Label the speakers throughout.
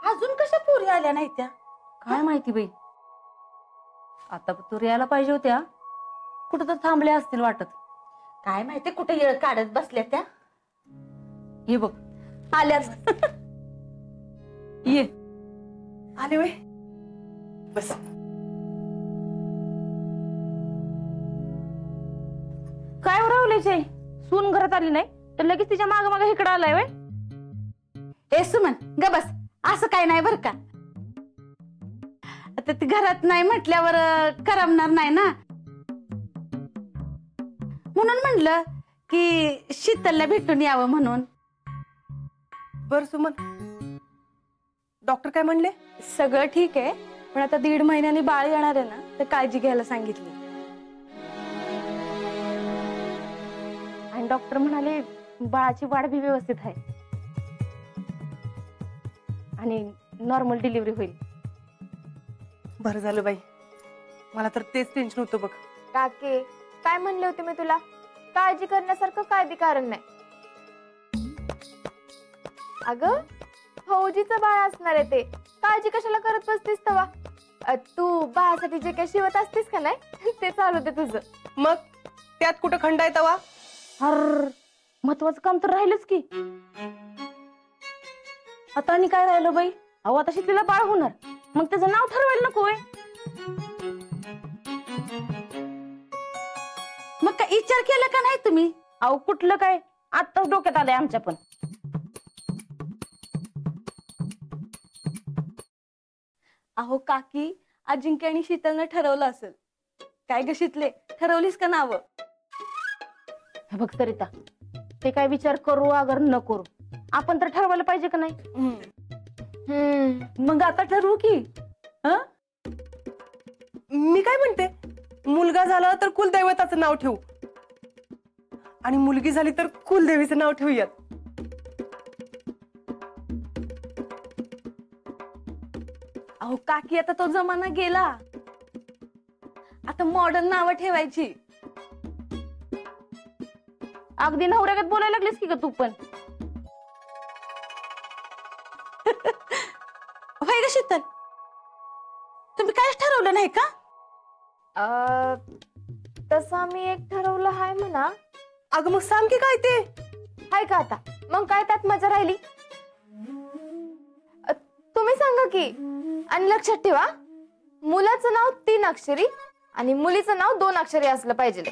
Speaker 1: अजून कशा पोरी आल्या नाही त्या?
Speaker 2: काय माहिती बाई, आता तू यायला पाहिजे होत्या, कुठं तर थांबल्या असतील वाटत.
Speaker 1: काय माहिती कुठे येळ काढत बसल्या त्या.
Speaker 2: हे बघ
Speaker 1: आल्याच.
Speaker 2: ये.
Speaker 1: आले वय, बस.
Speaker 2: काय राहुल्याचे सून घरात आली नाही तर लगेच तिच्या माग माग इकडे आलाय वय.
Speaker 1: ए सुमन ग बस, असं काय नाही बर का. आता ती घरात नाही म्हटल्यावर करमणार नाही ना, म्हणून म्हणलं की शीतलला भेटून यावं म्हणून.
Speaker 3: बर सुमन, डॉक्टर काय म्हणले?
Speaker 4: सगळं ठीक आहे, पण आता 1.5 महिन्यानी बाळ येणार आहे ना, तर काळजी घ्यायला सांगितली. आणि डॉक्टर म्हणाले बाळाची वाढ भी व्यवस्थित आहे आणि नॉर्मल डिलिव्हरी होईल.
Speaker 3: बरं झालं बाई, मला तर तेच टेन्शन होतं बघ.
Speaker 5: काके, काय म्हणले होते मी तुला, काळजी करण्यासारखं काय बी कारण नाही. अगं फौजीचं बाळ असणार आहे ते, काळजी कशाला करत बसतीस तवा. तू बाळासाठी जे काही शिवत असतीस का नाही ते चालू दे तुझं.
Speaker 3: मग त्यात कुठं खंड आहे तवा?
Speaker 2: अर महत्वाचं काम तर राहिलंच की. आता आणि काय राहिलं बाई? अहो आता शीतलीला बाळ होणार, मग त्याचं नाव ठरवायला नकोय?
Speaker 1: मग काय विचार केला का नाही तुम्ही?
Speaker 2: अहो कुठलं काय, आत्ताच डोक्यात आलंय आमच्या पण.
Speaker 4: अहो काकी, अजिंक्य आणि शीतलने ठरवलं असेल. काय ग शीतले, ठरवलीस का नाव?
Speaker 2: बघ सरिता, ते काय विचार करू अगर न करू, आपण तर ठरवायला पाहिजे का नाही?
Speaker 1: मग आता ठरवू की.
Speaker 3: मी काय म्हणते, मुलगा झाला तर कुलदैवताचं नाव ठेवू आणि मुलगी झाली तर कुलदेवीचं नाव ठेवूयात.
Speaker 4: अहो काकी, आता तो जमाना गेला, आता मॉडर्न नावं ठेवायची.
Speaker 2: अगदी नवऱ्यागत बोलायला लागलीस की ग तू पण.
Speaker 1: होय ग शीतल, तुम्ही कायच ठरवलं नाही का?
Speaker 5: तसं आम्ही एक ठरवलं आहे म्हणा.
Speaker 3: अगं मग सांग की काय ते.
Speaker 5: हाय का आता, मग काय त्यात मजा राहिली? तुम्ही सांगा की. आणि लक्षात ठेवा, मुलाचं नाव 3 अक्षरी आणि मुलीचं नाव 2 अक्षरी असलं पाहिजे.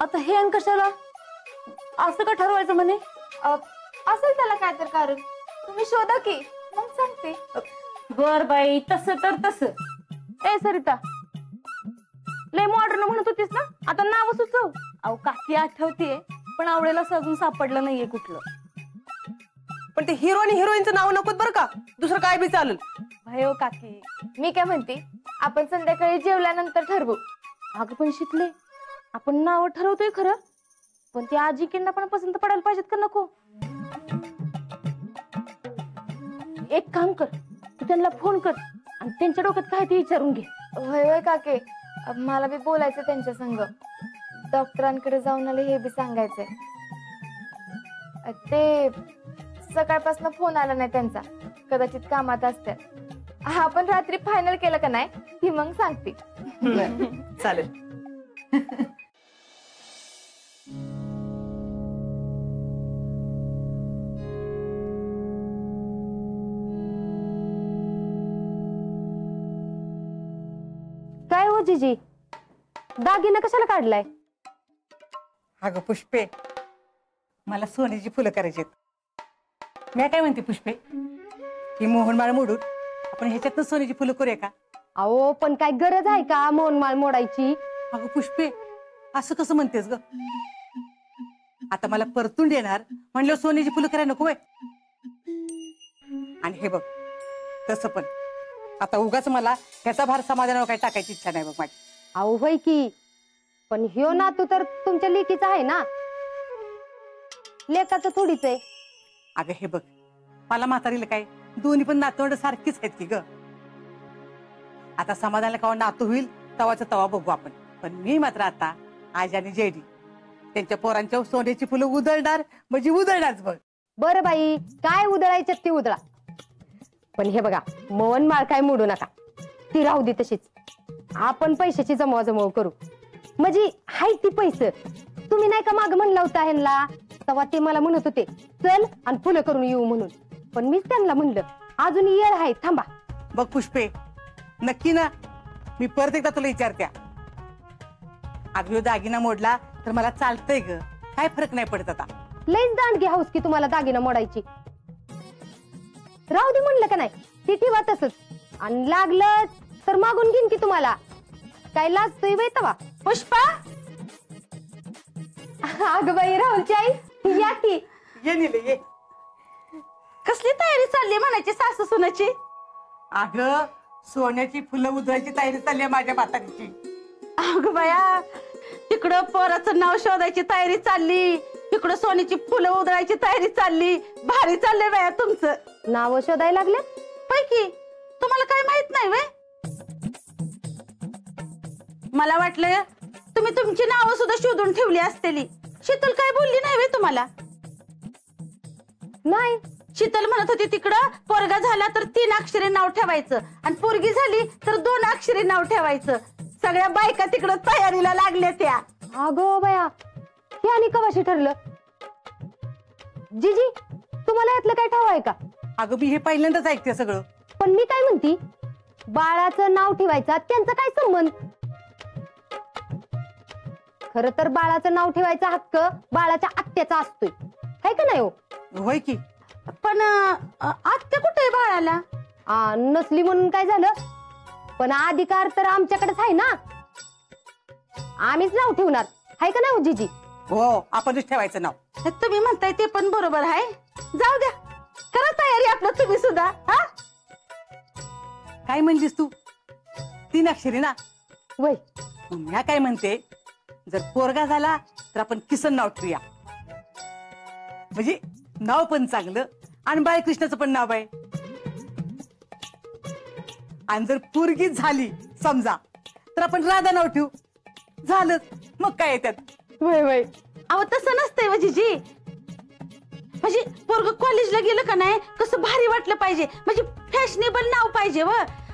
Speaker 2: आता हे अंक कशाला असं का ठरवायचं म्हणे?
Speaker 5: असेल त्याला काय तर कारण, तुम्ही शोधा की, मग सांगते.
Speaker 2: बर बाई, तसं तर तसं. ए सरिता, लय मॉडर्न म्हणत होतीस ना, आता नाव सुचव.
Speaker 4: अहो काकी आठवतीये, पण आवडेला अजून सापडलं नाहीये कुठलं.
Speaker 3: पण ते हिरो आणि हिरोईनचं नाव नकोत बरं का, दुसरं काय बी चालेल.
Speaker 4: भयो काकी,
Speaker 5: मी काय म्हणते, आपण संध्याकाळी जेवल्यानंतर ठरवू.
Speaker 2: अगं पण शिकले, आपण नाव ठरवतोय खरं, पण ती आजीकींना पण पसंत पडायला पाहिजेत का नको? एक काम कर, तू त्यांना फोन कर आणि त्यांच्या डोक्यात काय ते विचारून घे.
Speaker 5: होय होय काके, मला बी बोलायचं त्यांच्या संग. डॉक्टरांकडे जाऊन आले हे बी सांगायचंय. ते सकाळपासून फोन आला नाही त्यांचा, कदाचित कामात असतात. आपण रात्री फायनल केलं का नाही ती मग सांगते.
Speaker 3: चालेल.
Speaker 2: काय हो जीजी, दागिना कशाला काढलाय?
Speaker 6: अगं पुष्पे, मला सोन्याची फुलं करायची. मी काय म्हणते पुष्पे, ही मोहनमाळ मोडून आपण ह्याच्यातनं सोन्याची फुलं करूया का?
Speaker 2: अहो पण काय गरज आहे का मोहनमाळ मोडायची?
Speaker 6: अगं पुष्पे, असं कसं म्हणतेस ग? आता मला परतून देणार म्हणलं सोन्याची फुलं करायला नको. आणि हे बघ, तसं पण आता उगाच मला ह्याचा भार समाधानावर काही टाकायची इच्छा नाही बघ माझी.
Speaker 2: अहो होय की, पण ह्यो नातू तर तुमच्या लेकीचा आहे ना, लेकाचं थोडीच आहे.
Speaker 6: अगं हे बघ, मला म्हातारीला काय दोन्ही पण नातवंड सारखीच आहेत की ग. आता समाधानाला केव्हा नातू होईल तवाचा तवा बघू आपण. पण मी मात्र आता आज आणि जेडी त्यांच्या पोरांच्या सोन्याची फुलं उधळणार म्हणजे उधळणारच बघ.
Speaker 1: बरं बाई, काय उधळायच्यात ती उधळा, पण हे बघा मन माळ काय मोडू नका, ती राहू दे तशीच. आपण पैशाची जमवाजमव करू, म्हणजे हाय ती पैसे. तुम्ही नाही का माग म्हणला होता ह्यांना, तेव्हा ते मला म्हणत होते चल आणि फुलं करून येऊ म्हणून, पण मीच त्यांना म्हणलं अजून येळ आहे थांबा.
Speaker 6: बघ पुष्पे, नक्की ना? मी परत एकदा तुला विचारत्या, अगदी दागिना मोडला तर मला चालतंय ग, काय फरक नाही पडत आता.
Speaker 1: लईच दांडगी हाऊस की तुम्हाला दागिना मोडायची. राहू दे म्हणलं का नाही, ती ठेवा तसंच, आणि लागलं तर मागून घेईन की तुम्हाला, काय लाजतोय बाई तवा.
Speaker 4: पुष्पा,
Speaker 1: अगं बाई राहुलची आई या की.
Speaker 6: ये निले ये.
Speaker 4: कसली तयारी चालली म्हणायची सासू सुनाची?
Speaker 6: अगं सोन्याची फुलं उधळायची तयारी चालली आहे माझ्या म्हातारीची.
Speaker 4: अगं बाया, तिकडं पोराचं नाव शोधायची तयारी चालली, इकडं सोन्याची फुलं उधळायची तयारी चालली. भारी चाललंय बाया तुमचं.
Speaker 1: नाव शोधायला लागले
Speaker 4: पैकी तुम्हाला काय माहित नाही वे? मला वाटलं तुम्ही तुमची नावं सुद्धा शोधून ठेवली असतेली. शीतल काय बोलली नाही वे तुम्हाला?
Speaker 1: नाही.
Speaker 4: शीतल म्हणत होती तिकडं पोरगा झाला तर 3 अक्षरी नाव ठेवायचं, आणि पोरगी झाली तर 2 अक्षरी नाव ठेवायचं. सगळ्या बायका तिकडं तयारीला लागल्या त्या.
Speaker 1: अगो बया, हे आणि कवाशी ठरलं? जीजी तुम्हाला यातलं काय ठाव आहे का?
Speaker 6: अगं मी हे पहिल्यांदाच ऐकते सगळं.
Speaker 1: पण मी काय म्हणती, बाळाचं नाव ठेवायचं त्यांचा काय संबंध? खर तर बाळाचं नाव ठेवायचा हक्क बाळाच्या आत्याचा असतोय, काय का नाही हो?
Speaker 6: होय की.
Speaker 4: पण आत्या कुठे आहे बाळाला?
Speaker 1: नसली म्हणून काय झालं, पण अधिकार तर आमच्याकडेच आहे ना, आम्हीच नाव ठेवणार, आहे का नाही हो जीजी?
Speaker 6: हो, आपणच ठेवायचं नाव.
Speaker 4: तुम्ही म्हणताय ते पण बरोबर आहे. जाऊ द्या, करा तयारी आपलं तुम्ही सुद्धा. हा,
Speaker 6: काय म्हणलीस तू? 3 अक्षरी ना?
Speaker 1: वय
Speaker 6: मी काय म्हणते, जर पोरगा झाला तर आपण किसन नाव ठेवूया, म्हणजे नाव पण चांगलं आणि बाळकृष्णाचं पण नाव आहे. आणि जर पोरगी झाली समजा तर आपण राधा नाव ठेवू, झालं. मग काय येतात.
Speaker 1: वय वय
Speaker 4: अहो तसं नसतंय वजीजी. म्हणजे पोरग कॉलेजला गेलं का नाही, कसं भारी वाटलं पाहिजे, म्हणजे फॅशनेबल नाव पाहिजे व.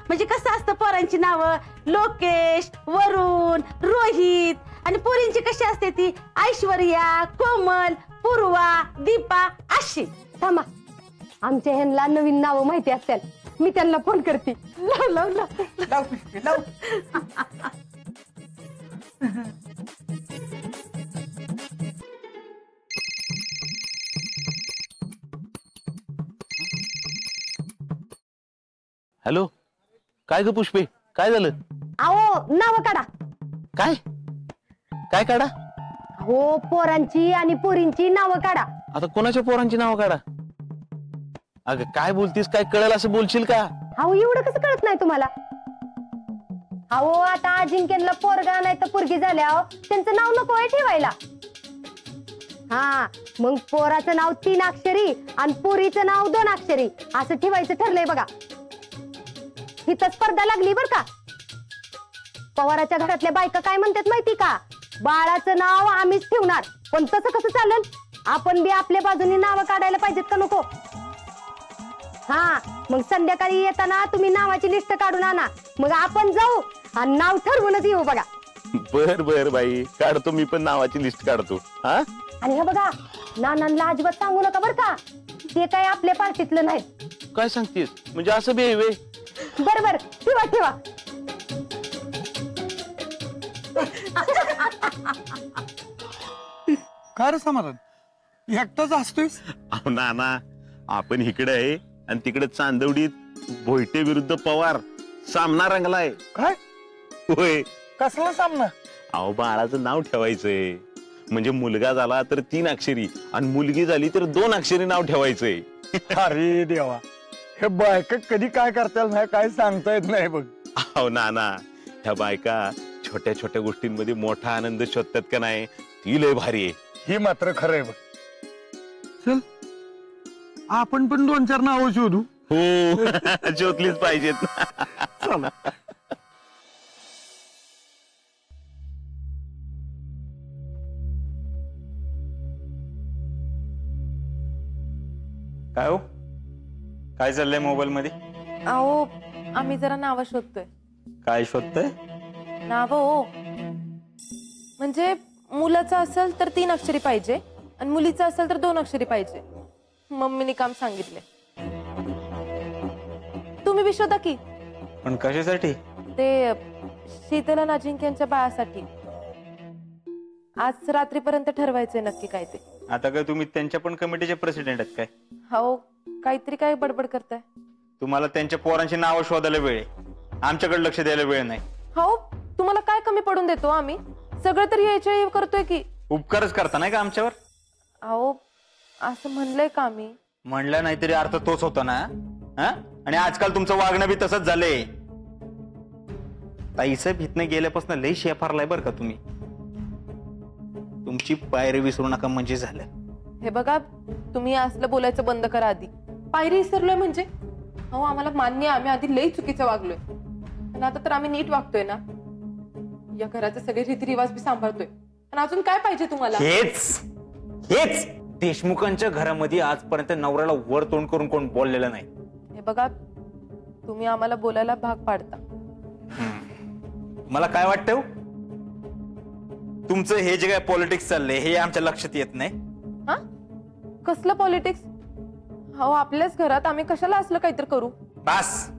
Speaker 4: म्हणजे कसं असतं पोरांची नावं, लोकेश, वरुण, रोहित, आणि पोरींची कशी असते ती ऐश्वर्या, कोमल, पूर्वा, दीपा अशी.
Speaker 1: थांबा, आमच्या ह्यांना नवीन नाव माहिती असतील, मी त्यांना फोन करते.
Speaker 4: लाव लाव लाव.
Speaker 6: लाव पुष्पे लाव.
Speaker 7: हॅलो, काय ग पुष्पे, काय झालं?
Speaker 1: अहो नाव काढा.
Speaker 7: काय काय काढा?
Speaker 1: हो, पोरांची आणि पोरींची नावं काढा.
Speaker 7: आता कोणाच्या पोरांची नावं काढा? अगं काय बोलतीस, काय कळेल असं बोलशील का?
Speaker 1: अहो एवढं कसं कळत नाही तुम्हाला? अहो आता अजिंक्यला पोरगा नाही तर पोरगी झाल्या, त्यांचं नाव नको आहे ठेवायला. हा, मग पोराचं नाव 3 अक्षरी आणि पोरीचं नाव 2 अक्षरी असं ठेवायचं ठरलंय बघा. इथं स्पर्धा लागली बर का. पवाराच्या घरातल्या बायका काय म्हणतात माहिती का, बाळाचं नाव आम्हीच ठेवणार. पण तसं कसं चालेल, आपण बी आपल्या बाजूनी नावं काढायला पाहिजेत का नको? हा, मग संध्याकाळी येताना तुम्ही नावाची लिस्ट काढून आणा, मग आपण जाऊ आणि नाव ठरवूनच येऊ बघा.
Speaker 7: बर बर बाई, काढतो मी पण नावाची लिस्ट काढतो. हा,
Speaker 1: आणि हे बघा, नानांना अजिबात सांगू नका बर का, ते काय आपल्या पार्टीतलं नाही.
Speaker 7: काय सांगतेस, म्हणजे असं बी वे?
Speaker 1: बर बर, ठेवा ठेवा.
Speaker 8: काय रे समाधान, एकटाच असतोयस?
Speaker 7: अहो नाना, आपण इकडे आहे आणि तिकडे चांदवडीत भोयटे विरुद्ध पवार सामना रंगलाय.
Speaker 8: काय?
Speaker 7: होय.
Speaker 8: कसला सामना?
Speaker 7: अहो बाळाचं नाव ठेवायचंय, म्हणजे मुलगा झाला तर 3 अक्षरी आणि मुलगी झाली तर 2 अक्षरी नाव ठेवायचंय.
Speaker 8: अरे देवा, हे बायका कधी काय करताल नाही काय सांगता येत नाही बघ.
Speaker 7: अहो नाना, ह्या बायका छोट्या छोट्या गोष्टींमध्ये मोठा आनंद शोधतात का नाही, ती लय भारी आहे.
Speaker 8: ही मात्र खरंय बघ. चल आपण पण 2-4 नावं शोधू.
Speaker 7: हो, शोधलीच पाहिजेत.
Speaker 8: चला.
Speaker 9: काय हो, काय चाललंय मोबाईल मध्ये?
Speaker 2: अहो आम्ही जरा नावं शोधतोय.
Speaker 9: काय शोधतंय?
Speaker 2: नाव हो, म्हणजे मुलाचं असेल तर 3 अक्षरी पाहिजे आणि मुलीचं असेल तर 2 अक्षरी पाहिजे. मम्मीने काम सांगितले. तुम्ही बी शोधा की.
Speaker 9: पण कशासाठी?
Speaker 2: ते शीतल आणि अजिंक्यांच्या बाळासाठी. आज रात्रीपर्यंत ठरवायचंय नक्की काय ते.
Speaker 9: आता काय तुम्ही त्यांच्या पण कमिटीचे प्रेसिडेंट आहेत काय?
Speaker 2: हो, काहीतरी काय बडबड करताय.
Speaker 9: तुम्हाला त्यांच्या पोरांची नावं शोधायला वेळ आहे, आमच्याकडे लक्ष द्यायला वेळ नाही.
Speaker 2: हो, तुम्हाला काय कमी पडून देतो आम्ही? सगळं तरी यायच्या करतोय की.
Speaker 9: उपकारच करता नाही का आमच्यावर?
Speaker 2: अहो असं म्हणलंय का मी?
Speaker 9: म्हणलं नाहीतरी अर्थ तोच होता ना. आणि आजकाल तुमचं वागणं बी तसंच झालंय. ताईचं भीतनं गेल्यापासून लई शेफारलाय बरं का तुम्ही. तुमची पायरी विसरू नका म्हणजे झालं.
Speaker 2: हे बघा, तुम्ही असलं बोलायचं बंद करा आधी. पायरी विसरलोय म्हणजे? हो, आम्हाला मान्य, आम्ही आधी लई चुकीचं वागलोय, पण आता तर आम्ही नीट वागतोय ना. या घराचे सगळे रीतिरिवाज बी सांभाळतोय. आणि अजून काय पाहिजे तुम्हाला?
Speaker 9: हेच देशमुखांच्या घरामध्ये आजपर्यंत नवऱ्याला वर तोंड करून कोण बोललेलं नाही.
Speaker 2: हे बघा, तुम्ही आम्हाला बोलायला भाग पाडता.
Speaker 9: मला काय वाटतं, तुमचं हे जे काय पॉलिटिक्स चाललंय हे आमच्या लक्षात येत नाही.
Speaker 2: हा, कसलं पॉलिटिक्स? हो, आपल्याच घरात आम्ही कशाला असलं काहीतरी करू?
Speaker 9: बस,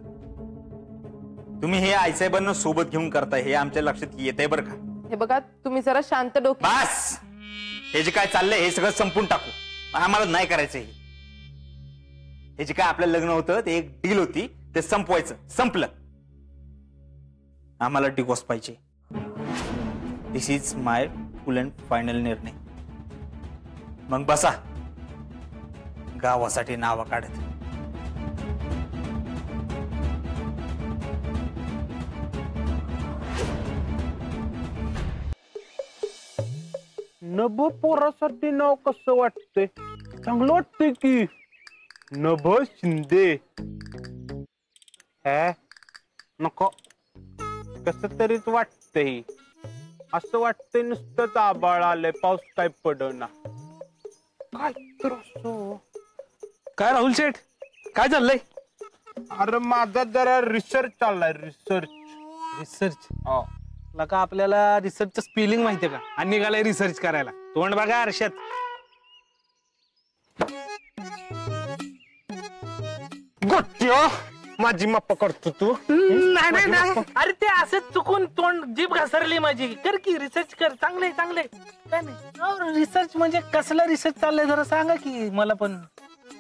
Speaker 9: तुम्ही हे आईसाहेबांना सोबत घेऊन करताय हे आमच्या लक्षात येत आहे बरं का.
Speaker 2: हे बघा, तुम्ही जरा शांत डोके.
Speaker 9: बस, हे जे काय चाललंय हे सगळं संपून टाकू. आम्हाला नाही करायचं हे जे काय आपलं लग्न होतं ते एक डील होती, ते संपवायचं. संपलं. आम्हाला डिवोर्स पाहिजे. This is my full and final निर्णय. मग बसा गावासाठी नाव काढत.
Speaker 8: नभ पोरासाठी नाव कसं वाटतंय? चांगलं वाटतंय की. नभ शिंदे. नको, कस तरीच वाटतंय. असं वाटतंय नुसतंच आबाळ आलंय, पाऊस काय पडना. काय तर असो.
Speaker 10: काय राहुल शेठ, काय चाललंय?
Speaker 8: अरे माझा जरा रिसर्च चाललाय. रिसर्च
Speaker 10: हो, लका आपल्याला रिसर्चचं स्पेलिंग माहितीये का? आणि निघालाय रिसर्च करायला. तोंड बघा आरशात.
Speaker 8: गोट्या माझी माप्पा करतो तू.
Speaker 10: नाही नाही, अरे ते असं चुकून तोंड जीभ घसरली माझी. कर की रिसर्च कर. चांगले चांगले. काय नाही, रिसर्च म्हणजे कसला रिसर्च चाललंय जरा सांगा की मला पण.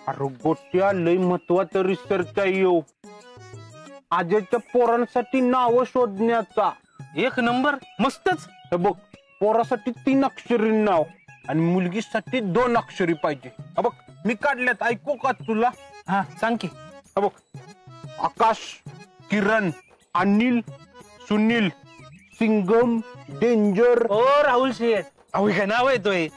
Speaker 8: अरे गोट्या, लय महत्वाचं रिसर्च आहे यो. आजच्या पोरांसाठी नाव शोधण्याचा.
Speaker 10: एक नंबर, मस्तच.
Speaker 8: हे बघ, पोरासाठी 3 अक्षरी नाव आणि मुलगीसाठी 2 अक्षरी पाहिजे. हे बघ, मी काढल्यात, ऐकू का तुला?
Speaker 10: हा, सांग की.
Speaker 8: हे बघ, आकाश, किरण, अनिल, सुनील, सिंगम, डेंजर.
Speaker 10: ओ राहुल शेठ, अहो काय नाव येतोय?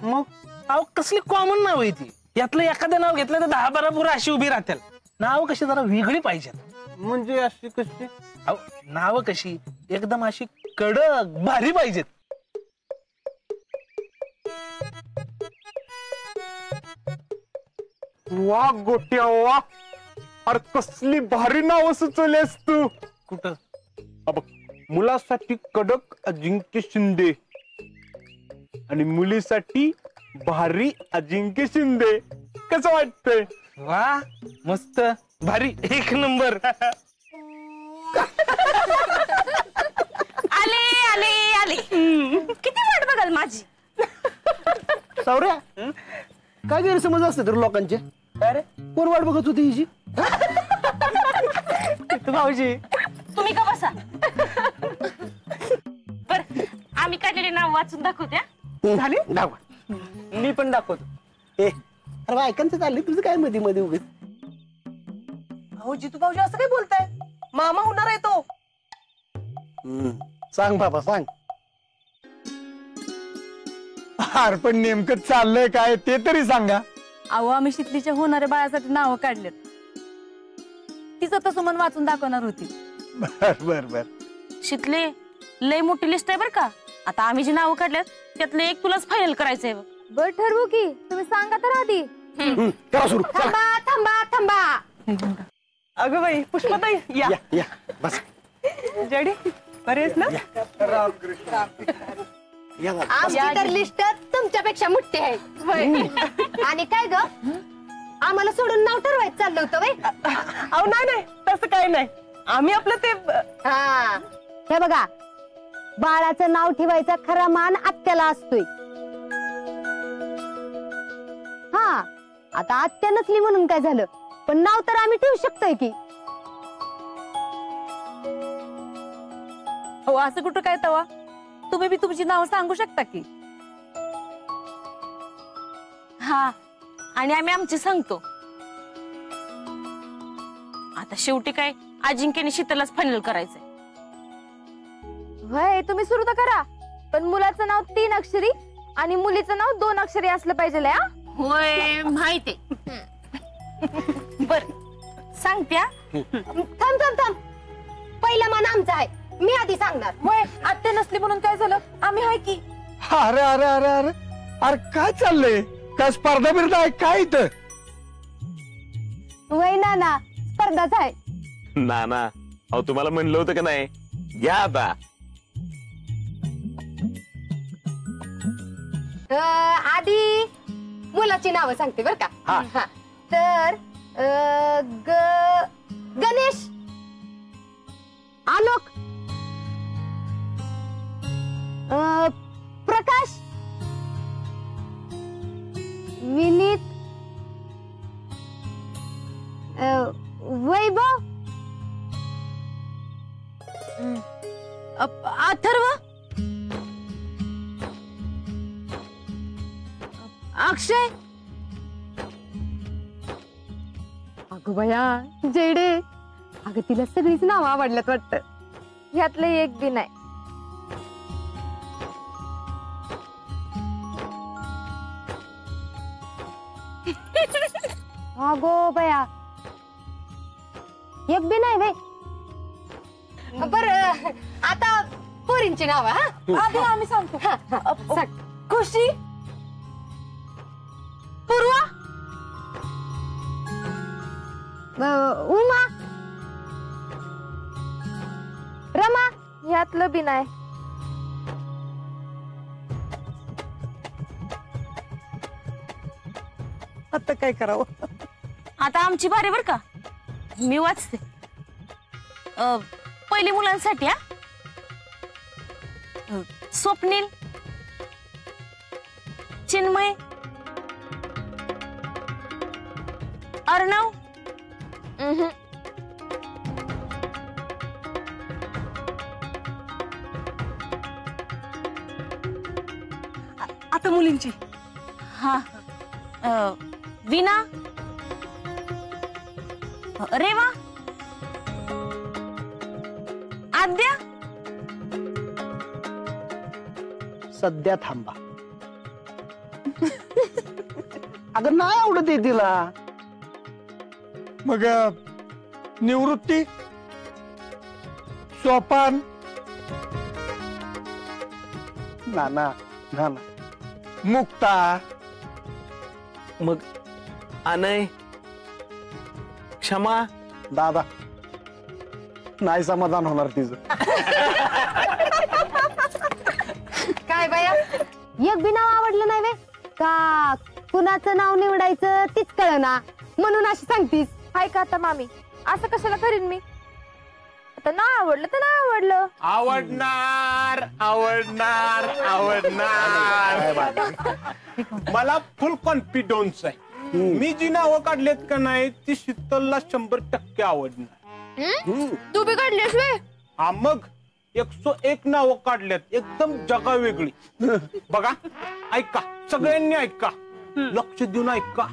Speaker 8: मग
Speaker 10: अहो कसली कॉमन नाव आहे ती. यातलं एखादं नाव घेतलं तर 10-12 पुरं अशी उभी राहतील. नाव कशी जरा वेगळी पाहिजेत.
Speaker 8: म्हणजे अशी कशी?
Speaker 10: अहो नाव कशी एकदम अशी कडक भारी पाहिजेत.
Speaker 8: वा गोट्या वा. अरे कसली भारी नाव सुचवलेस तू.
Speaker 10: कुठं?
Speaker 8: बघ, मुलासाठी कडक अजिंक्य शिंदे आणि मुलीसाठी भारी अजिंक्य शिंदे. कसं वाटतंय?
Speaker 10: वा, मस्त, भारी, एक नंबर.
Speaker 4: आले आले आले. किती वाट बघाल माझी.
Speaker 11: सावऱ्या, काय गैरसमज असते तर लोकांचे?
Speaker 10: अरे
Speaker 11: कोण वाट बघत होती हिची?
Speaker 10: भाऊजी
Speaker 4: तुम्ही का बसा. बर, आम्ही काढलेले नाव वाचून दाखवत्या.
Speaker 11: झाली दाखवा.
Speaker 10: मी पण दाखवतो.
Speaker 11: अरे ऐकायचं चाललंय तुझं काय मध्ये मध्ये उगत.
Speaker 3: अहो जितू भाऊजी असं काय बोलताय? मामा होणार आहे तो.
Speaker 11: सांग बाबा सांग.
Speaker 8: अरे पण नेमकं चाललंय काय ते तरी सांगा.
Speaker 12: अहो आम्ही शितलीच्या होणाऱ्या बाळासाठी नावं काढलेत. तिचं तर सुमन वाचून दाखवणार होती.
Speaker 8: बर बर बर.
Speaker 4: शितले, लय मोठी लिस्ट आहे बर का. आता आम्ही जी नावं काढल्यात त्यातलं एक तुलाच फायनल करायचंय.
Speaker 1: बर ठरवू की, तुम्ही सांगा तर आधी.
Speaker 11: करा सुरू
Speaker 1: थांबा थांबा थांबा.
Speaker 3: अगं बाई पुष्पाताई या
Speaker 11: या या बस
Speaker 3: जडी बरेच ना
Speaker 11: या ना.
Speaker 1: आमची तर लिस्ट तुमच्यापेक्षा मोठी आहे. आणि काय ग आम्हाला सोडून नाव ठरवायचं चाललं होतं वय.
Speaker 3: अहो नाही नाही तसं काही नाही आम्ही आपलं ते
Speaker 1: हा हे बघा बाळाचं नाव ठेवायचा खरा मान आत्याला असतोय. हा आता आत्या नसली म्हणून काय झालं पण नाव तर आम्ही ठेवू शकतोय की.
Speaker 12: हो असं कुठं काय तवा तुम्ही बी तुमची नाव सांगू शकता की.
Speaker 4: हा आणि आम्ही आमची सांगतो. आता शेवटी काय अजिंक्यने शीतलच फायनल करायचंय.
Speaker 5: होय तुम्ही सुरू तर करा पण मुलाचं नाव 3 अक्षरी आणि मुलीचं नाव 2 अक्षरी असलं पाहिजे. हा
Speaker 4: होय माहिती. बर सांगत्या.
Speaker 1: थांब थांब थांब पहिला मान आमचा आहे. मी आधी सांगणार.
Speaker 2: होय आत्या नसली म्हणून काय झालं आम्ही आहे की.
Speaker 11: अरे अरे अरे अरे अरे काय चाललंय काय स्पर्धा बिर्धा आहे काय इथं.
Speaker 1: वय ना स्पर्धाच आहे.
Speaker 7: ना अहो तुम्हाला म्हणलं होतं का नाही घ्या आता.
Speaker 1: आधी मुलाची नावं सांगते बर का. हा. तर गणेश, आलोक, प्रकाश, विनीत, वैभव,
Speaker 4: अथर्व, अक्षय.
Speaker 1: अगं बया जेडे अगं तिला सगळीच नावं आवडल्यात वाटतं.
Speaker 5: ह्यातलं एक बी नाही.
Speaker 1: अगो बया एक बी नाही वे. बर आता पोरींची नाव.
Speaker 2: आधी आम्ही सांगतो. खुशी,
Speaker 1: पूर्वा, उमा, रमा.
Speaker 5: ह्यातलं बी नाही.
Speaker 6: आता काय करावं.
Speaker 4: आता आमची बारी बर का. मी वाचते. पहिले मुलांसाठी हा स्वप्नील, चिन्मय, अर्णव,
Speaker 3: आता मुलींची.
Speaker 4: हा वीणा, रेवा, आद्या.
Speaker 11: सध्या थांबा. अगं नाही आवडत आहे तिला. मग निवृत्ती, सोपान, नाना नाना, मुक्ता.
Speaker 7: मग अनय, क्षमा.
Speaker 11: दादा नाही समाधान होणार तिचं.
Speaker 1: काय बाया एक बी नाव आवडलं नाही वे का. कुणाचं नाव निवडायचं तीच कळना म्हणून अशी सांगतीस.
Speaker 5: हाय का आता मामी असं कशाला करीन मी. आता ना आवडलं तर ना आवडलं.
Speaker 8: आवडणार आवडणार आवडणार. मला फुल कॉन्फिडन्स आहे. मी जी नावं काढलेत का नाही ती शीतलला 100% आवडणार.
Speaker 5: तू बी काढलीस वे.
Speaker 8: हा मग 101 नावं काढल्यात एकदम जगा वेगळी. बघा ऐका सगळ्यांनी ऐका लक्ष देऊन ऐका.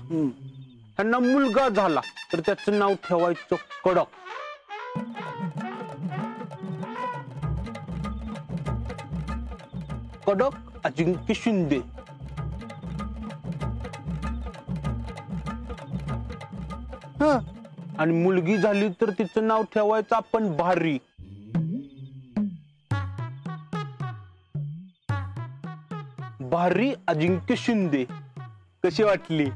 Speaker 13: त्यांना मुलगा झाला तर त्याचं नाव ठेवायचं कडक. कडक अजिंक्य शिंदे. आणि मुलगी झाली तर तिचं नाव ठेवायचं आपण भारी. भारी अजिंक्य शिंदे. कशी वाटली.